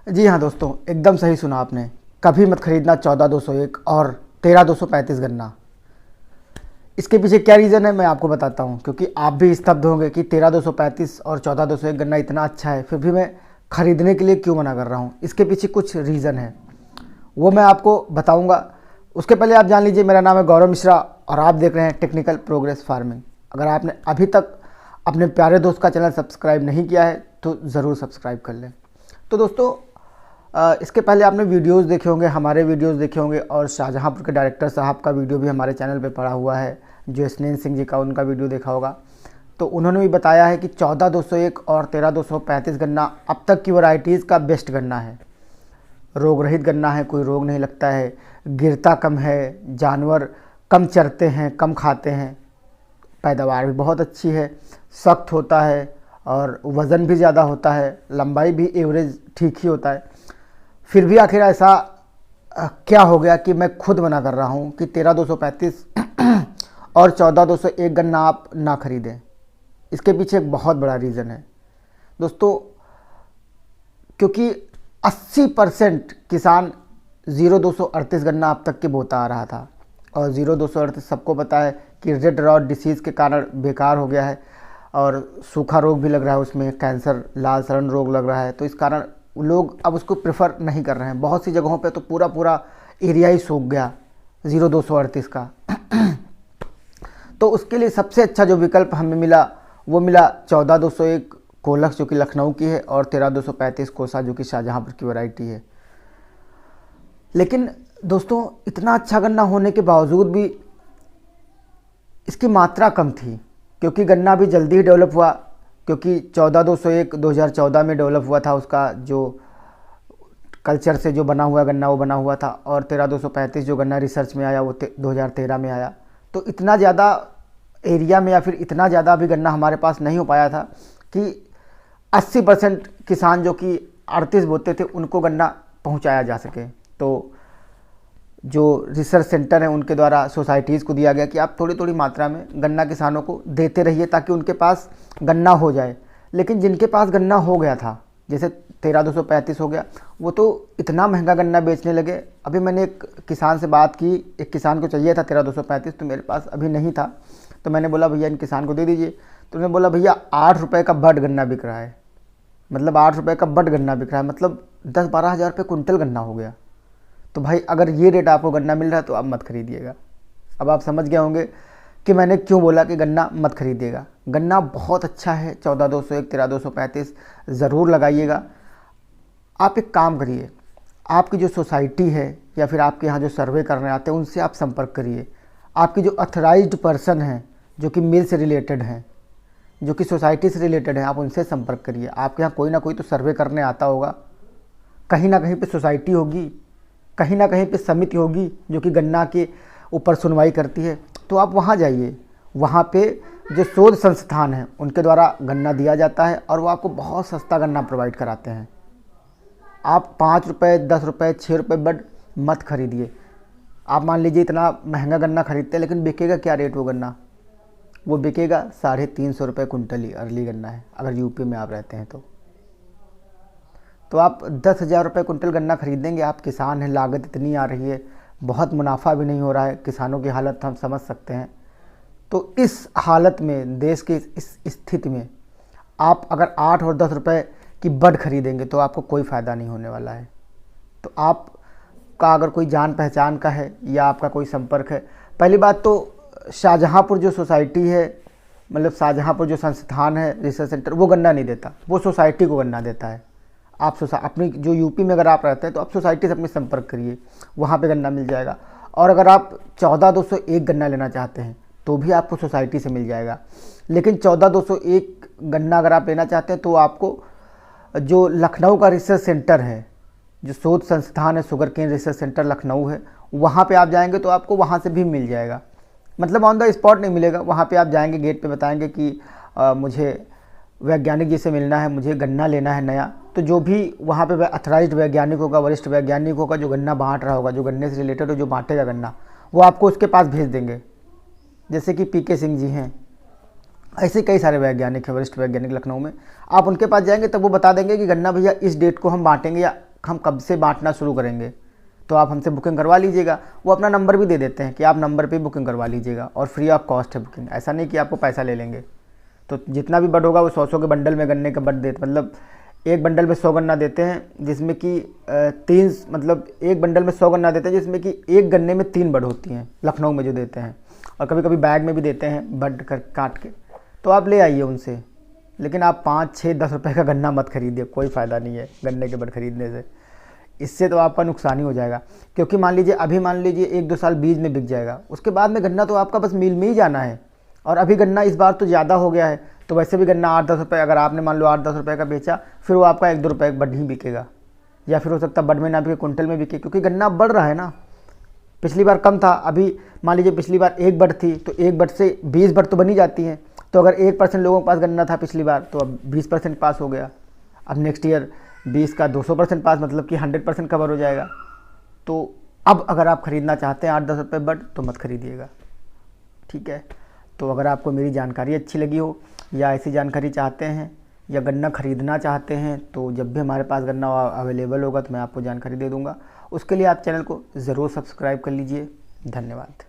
जी हाँ दोस्तों, एकदम सही सुना आपने। कभी मत खरीदना 14,201 और 13,235 गन्ना। इसके पीछे क्या रीज़न है मैं आपको बताता हूँ, क्योंकि आप भी स्तब्ध होंगे कि 13,235 और 14,201 गन्ना इतना अच्छा है, फिर भी मैं ख़रीदने के लिए क्यों मना कर रहा हूँ। इसके पीछे कुछ रीज़न है, वो मैं आपको बताऊँगा। उसके पहले आप जान लीजिए, मेरा नाम है गौरव मिश्रा और आप देख रहे हैं टेक्निकल प्रोग्रेस फार्मिंग। अगर आपने अभी तक अपने प्यारे दोस्त का चैनल सब्सक्राइब नहीं किया है तो ज़रूर सब्सक्राइब कर लें। तो दोस्तों, इसके पहले आपने वीडियोस देखे होंगे, हमारे वीडियोस देखे होंगे, और शाहजहांपुर के डायरेक्टर साहब का वीडियो भी हमारे चैनल पे पड़ा हुआ है, जो स्नेन सिंह जी का, उनका वीडियो देखा होगा। तो उन्होंने भी बताया है कि 14,201 और 13,235 गन्ना अब तक की वैरायटीज़ का बेस्ट गन्ना है। रोग रहित गन्ना है, कोई रोग नहीं लगता है, गिरता कम है, जानवर कम चरते हैं, कम खाते हैं, पैदावार भी बहुत अच्छी है, सख्त होता है और वज़न भी ज़्यादा होता है, लंबाई भी एवरेज ठीक ही होता है। फिर भी आखिर ऐसा क्या हो गया कि मैं खुद मना कर रहा हूँ कि 13,235 और 14,201 गन्ना आप ना खरीदें। इसके पीछे एक बहुत बड़ा रीज़न है दोस्तों, क्योंकि 80% किसान 0,238 गन्ना अब तक के बोता आ रहा था, और 0,238 सबको पता है कि रेड रॉट डिसीज़ के कारण बेकार हो गया है, और सूखा रोग भी लग रहा है उसमें, कैंसर, लाल सड़न रोग लग रहा है। तो इस कारण लोग अब उसको प्रेफर नहीं कर रहे हैं। बहुत सी जगहों पे तो पूरा पूरा एरिया ही सूख गया 0,238 का। तो उसके लिए सबसे अच्छा जो विकल्प हमें मिला वो मिला 14,201 कोलख, जो कि लखनऊ की है, और 13,235 कोसा, जो कि शाहजहांपुर की वैरायटी है। लेकिन दोस्तों, इतना अच्छा गन्ना होने के बावजूद भी इसकी मात्रा कम थी, क्योंकि गन्ना भी जल्दी ही डेवलप हुआ, क्योंकि 14,201 2014 में डेवलप हुआ था, उसका जो कल्चर से जो बना हुआ गन्ना वो बना हुआ था, और 13,235 जो गन्ना रिसर्च में आया वो 2013 में आया। तो इतना ज़्यादा एरिया में या फिर इतना ज़्यादा भी गन्ना हमारे पास नहीं हो पाया था कि 80% किसान जो कि 38 बोते थे उनको गन्ना पहुंचाया जा सके। तो जो रिसर्च सेंटर हैं उनके द्वारा सोसाइटीज़ को दिया गया कि आप थोड़ी थोड़ी मात्रा में गन्ना किसानों को देते रहिए ताकि उनके पास गन्ना हो जाए। लेकिन जिनके पास गन्ना हो गया था, जैसे 13,235 हो गया, वो तो इतना महंगा गन्ना बेचने लगे। अभी मैंने एक किसान से बात की, एक किसान को चाहिए था 13,235, तो मेरे पास अभी नहीं था, तो मैंने बोला भैया इन किसान को दे दीजिए। तो उन्होंने बोला भैया 8 रुपये का बड गन्ना बिक रहा है, मतलब 8 रुपये का बड गन्ना बिक रहा है, मतलब 10-12 हज़ार रुपये कुंटल गन्ना हो गया। तो भाई अगर ये रेट आपको गन्ना मिल रहा है तो आप मत खरीदिएगा। अब आप समझ गए होंगे कि मैंने क्यों बोला कि गन्ना मत खरीदिएगा। गन्ना बहुत अच्छा है, 14,201 13,235 ज़रूर लगाइएगा। आप एक काम करिए, आपकी जो सोसाइटी है या फिर आपके यहाँ जो सर्वे करने आते हैं उनसे आप संपर्क करिए। आपकी जो अथराइज्ड पर्सन हैं, जो कि मिल से रिलेटेड हैं, जो कि सोसाइटी से रिलेटेड हैं, आप उनसे संपर्क करिए। आपके यहाँ कोई ना कोई तो सर्वे करने आता होगा, कहीं ना कहीं पे सोसाइटी होगी, कहीं ना कहीं पे समिति होगी जो कि गन्ना के ऊपर सुनवाई करती है। तो आप वहाँ जाइए, वहाँ पे जो शोध संस्थान हैं उनके द्वारा गन्ना दिया जाता है और वो आपको बहुत सस्ता गन्ना प्रोवाइड कराते हैं। आप 5 रुपये, 10 रुपये, 6 रुपये बड मत खरीदिए। आप मान लीजिए इतना महंगा गन्ना खरीदते हैं, लेकिन बिकेगा क्या रेट वो गन्ना? वो बिकेगा 350 रुपये कुंटल ही, अर्ली गन्ना है, अगर यूपी में आप रहते हैं तो आप 10,000 रुपये कुंटल गन्ना खरीदेंगे। आप किसान हैं, लागत इतनी आ रही है, बहुत मुनाफा भी नहीं हो रहा है, किसानों की हालत हम समझ सकते हैं। तो इस हालत में, देश की इस स्थिति में, आप अगर 8 और 10 रुपये की बड खरीदेंगे तो आपको कोई फ़ायदा नहीं होने वाला है। तो आपका अगर कोई जान पहचान का है या आपका कोई संपर्क है, पहली बात तो शाहजहांपुर जो सोसाइटी है, मतलब शाहजहांपुर जो संस्थान है रिसर्च सेंटर, वो गन्ना नहीं देता, वो सोसाइटी को गन्ना देता है। आप अपनी जो यूपी में अगर आप रहते हैं तो आप सोसाइटी से अपनी संपर्क करिए, वहाँ पे गन्ना मिल जाएगा। और अगर आप 14,201 गन्ना लेना चाहते हैं तो भी आपको सोसाइटी से मिल जाएगा। लेकिन 14,201 गन्ना अगर आप लेना चाहते हैं तो आपको जो लखनऊ का रिसर्च सेंटर है, जो शोध संस्थान है, sugar cane research centre Lucknow है, वहाँ पे आप जाएंगे तो आपको वहाँ से भी मिल जाएगा। मतलब ऑन द स्पॉट नहीं मिलेगा, वहाँ पे आप जाएंगे, गेट पे बताएंगे कि मुझे वैज्ञानिक जी से मिलना है, मुझे गन्ना लेना है नया। तो जो भी वहाँ पे अथराइज्ड वैज्ञानिक होगा, वरिष्ठ वैज्ञानिक होगा, जो गन्ना बांट रहा होगा, जो गन्ने से रिलेटेड हो, जो बांटेगा गन्ना, वो आपको उसके पास भेज देंगे। जैसे कि पीके सिंह जी हैं, ऐसे कई सारे वैज्ञानिक हैं, वरिष्ठ वैज्ञानिक लखनऊ में। आप उनके पास जाएंगे तब वो बता देंगे कि गन्ना भैया इस डेट को हम बांटेंगे या हम कब से बांटना शुरू करेंगे, तो आप हमसे बुकिंग करवा लीजिएगा। वो अपना नंबर भी दे देते हैं कि आप नंबर पे बुकिंग करवा लीजिएगा और फ्री ऑफ कॉस्ट है बुकिंग, ऐसा नहीं कि आपको पैसा ले लेंगे। तो जितना भी बड होगा वो 100 के बंडल में गन्ने का बड देते, मतलब एक बंडल में 100 गन्ना देते हैं, जिसमें कि एक बंडल में 100 गन्ना देते हैं, जिसमें कि एक गन्ने में 3 बड होती हैं, लखनऊ में जो देते हैं। और कभी कभी बैग में भी देते हैं बड कर काट के, तो आप ले आइए उनसे। लेकिन आप 5, 6, 10 रुपये का गन्ना मत खरीदिए, कोई फ़ायदा नहीं है गन्ने के बड खरीदने से। इससे तो आपका नुकसान ही हो जाएगा, क्योंकि मान लीजिए 1-2 साल बीज में बिक जाएगा, उसके बाद में गन्ना तो आपका बस मिल में ही जाना है। और अभी गन्ना इस बार तो ज़्यादा हो गया है, तो वैसे भी गन्ना 8-10 रुपये, अगर आपने मान लो 8-10 रुपये का बेचा, फिर वो आपका 1-2 रुपये बड ही बिकेगा, या फिर हो सकता है बड में ना बिके, कुंटल में बिके, क्योंकि गन्ना बढ़ रहा है ना। पिछली बार कम था, अभी मान लीजिए पिछली बार 1 बड थी, तो 1 बड से 20 बड तो बनी जाती हैं। तो अगर 1% लोगों के पास गन्ना था पिछली बार, तो अब 20% पास हो गया। अब नेक्स्ट ईयर 20 का 200% पास, मतलब कि 100% कवर हो जाएगा। तो अब अगर आप ख़रीदना चाहते हैं 8-10 रुपये बड, तो मत खरीदिएगा, ठीक है। तो अगर आपको मेरी जानकारी अच्छी लगी हो, या ऐसी जानकारी चाहते हैं, या गन्ना ख़रीदना चाहते हैं, तो जब भी हमारे पास गन्ना अवेलेबल होगा तो मैं आपको जानकारी दे दूँगा। उसके लिए आप चैनल को ज़रूर सब्सक्राइब कर लीजिए। धन्यवाद।